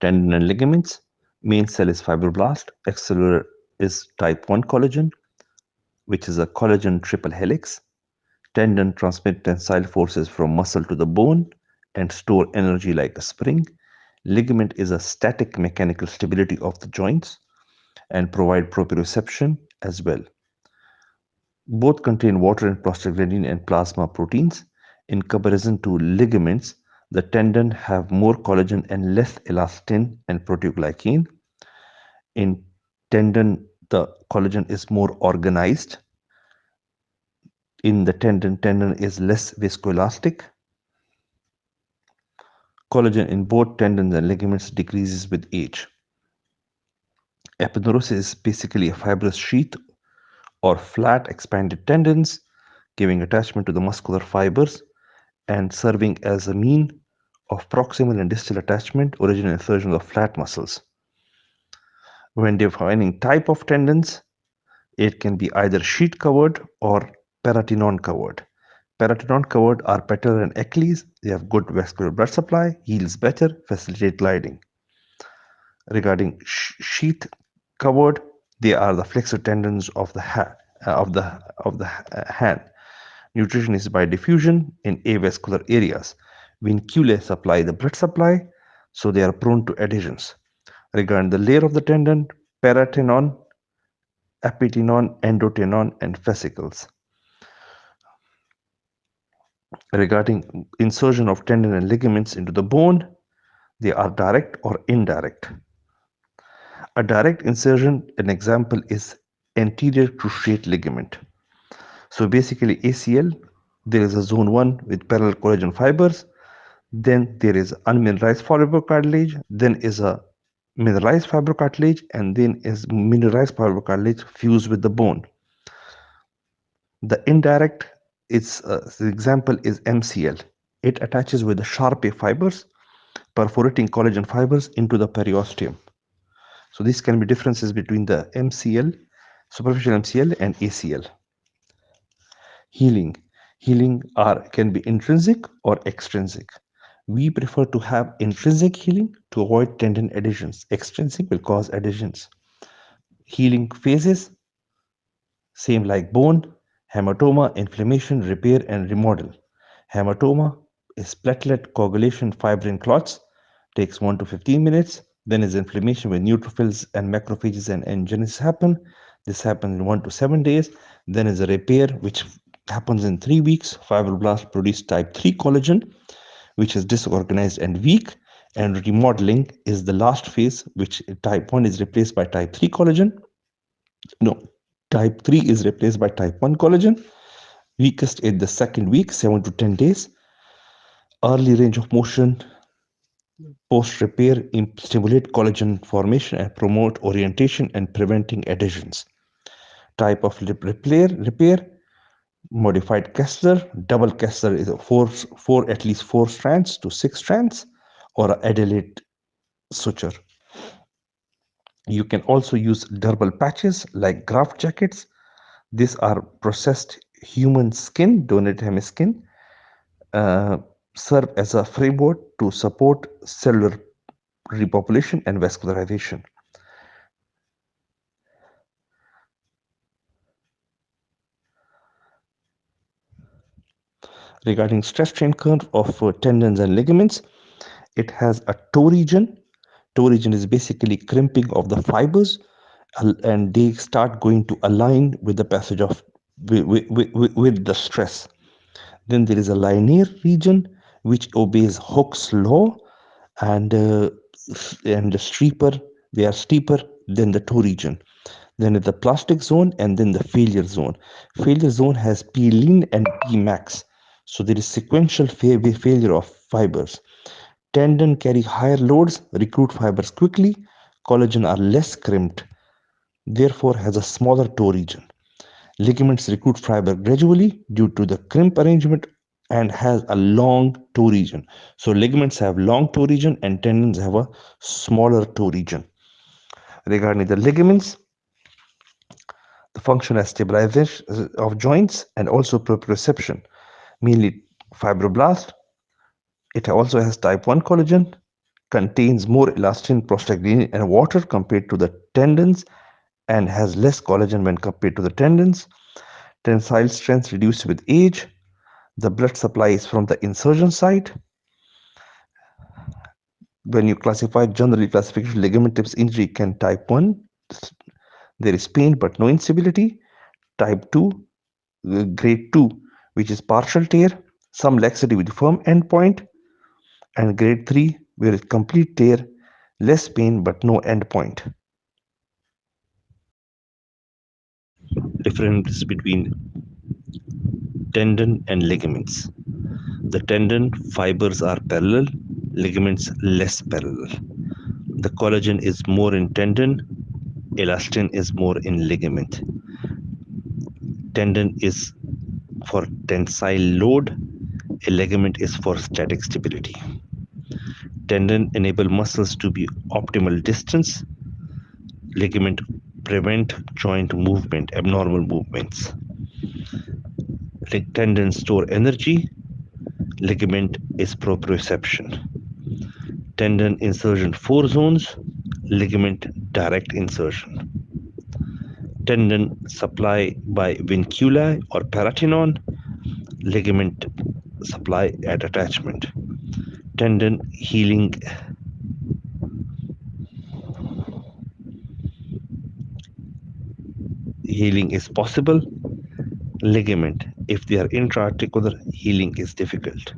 Tendon and ligaments. Main cell is fibroblast. Excellular is type 1 collagen, which is a collagen triple helix. Tendon transmit tensile forces from muscle to the bone and store energy like a spring. Ligament is a static mechanical stability of the joints and provide proprioception as well. Both contain water and prostaglandin and plasma proteins. In comparison to ligaments, the tendon have more collagen and less elastin and proteoglycan. In tendon, the collagen is more organized. In the tendon is less viscoelastic. Collagen in both tendons and ligaments decreases with age. Epineuritis is basically a fibrous sheath or flat expanded tendons giving attachment to the muscular fibers and serving as a mean of proximal and distal attachment, original insertion of flat muscles. When defining type of tendons, it can be either sheet covered or peritoneum covered. Peritoneum covered are patellar and Achilles. They have good vascular blood supply, heals better, facilitate gliding. Regarding sheath covered, they are the flexor tendons of the hand. Nutrition is by diffusion in avascular areas. Vinculae supply the blood supply, so they are prone to adhesions. Regarding the layer of the tendon, peritoneum, epitenon, endotenon, and fascicles. Regarding insertion of tendon and ligaments into the bone, they are direct or indirect. A direct insertion, an example is anterior cruciate ligament. So basically ACL, there is a zone 1 with parallel collagen fibers, then there is unmineralized fibrocartilage, then is a mineralized fibrocartilage, and then is mineralized fibrocartilage fused with the bone. The indirect, the example is MCL. It attaches with the Sharpe fibers, perforating collagen fibers into the periosteum. So these can be differences between the MCL, superficial MCL, and ACL. Healing can be intrinsic or extrinsic. We prefer to have intrinsic healing to avoid tendon adhesions. Extrinsic will cause adhesions. Healing phases, same like bone, hematoma, inflammation, repair, and remodel. Hematoma is platelet coagulation fibrin clots, takes 1 to 15 minutes. Then is inflammation with neutrophils and macrophages and angiogenics happen. This happens in 1 to 7 days. Then is a repair, which happens in 3 weeks. Fibroblasts produce type 3 collagen, which is disorganized and weak. And remodeling is the last phase, which type 1 is replaced by type 3 collagen. No, type 3 is replaced by type 1 collagen. Weakest in the second week, 7 to 10 days. Early range of motion, post-repair, stimulate collagen formation and promote orientation and preventing adhesions. Type of repair, modified Kessler. Double Kessler is at least 4 strands to 6 strands, or an Adelaide suture. You can also use durable patches like graft jackets. These are processed human skin, donated human skin, serve as a framework to support cellular repopulation and vascularization. Regarding stress strain curve of tendons and ligaments, it has a toe region. Toe region is basically crimping of the fibers, and they start going to align with the passage of with the stress. Then there is a linear region which obeys Hooke's law, and the steeper, they are steeper than the toe region. Then the plastic zone, and then the failure zone. Failure zone has P lean and P max. So there is sequential failure of fibers. Tendon carry higher loads, recruit fibers quickly. Collagen are less crimped, therefore has a smaller toe region. Ligaments recruit fiber gradually due to the crimp arrangement and has a long toe region. So ligaments have long toe region and tendons have a smaller toe region. Regarding the ligaments, the function as stabilization of joints and also proprioception, mainly fibroblast. It also has type 1 collagen, contains more elastin, prostaglandin, and water compared to the tendons and has less collagen when compared to the tendons. Tensile strength reduced with age. The blood supply is from the insertion site. When you classify generally classification ligament tips injury can type 1, there is pain but no instability. Type 2, grade 2, which is partial tear, some laxity with firm endpoint. And grade 3, where it's complete tear, less pain but no endpoint. Difference between tendon and ligaments. The tendon fibers are parallel, ligaments less parallel. The collagen is more in tendon, elastin is more in ligament. Tendon is for tensile load, a ligament is for static stability. Tendon enable muscles to be optimal distance. Ligament prevent joint movement, abnormal movements. Tendon store energy. Ligament is proprioception. Tendon insertion 4 zones. Ligament direct insertion. Tendon supply by vinculi or paratenon. Ligament supply at attachment. Tendon healing is possible. Ligament, if they are intra-articular, healing is difficult.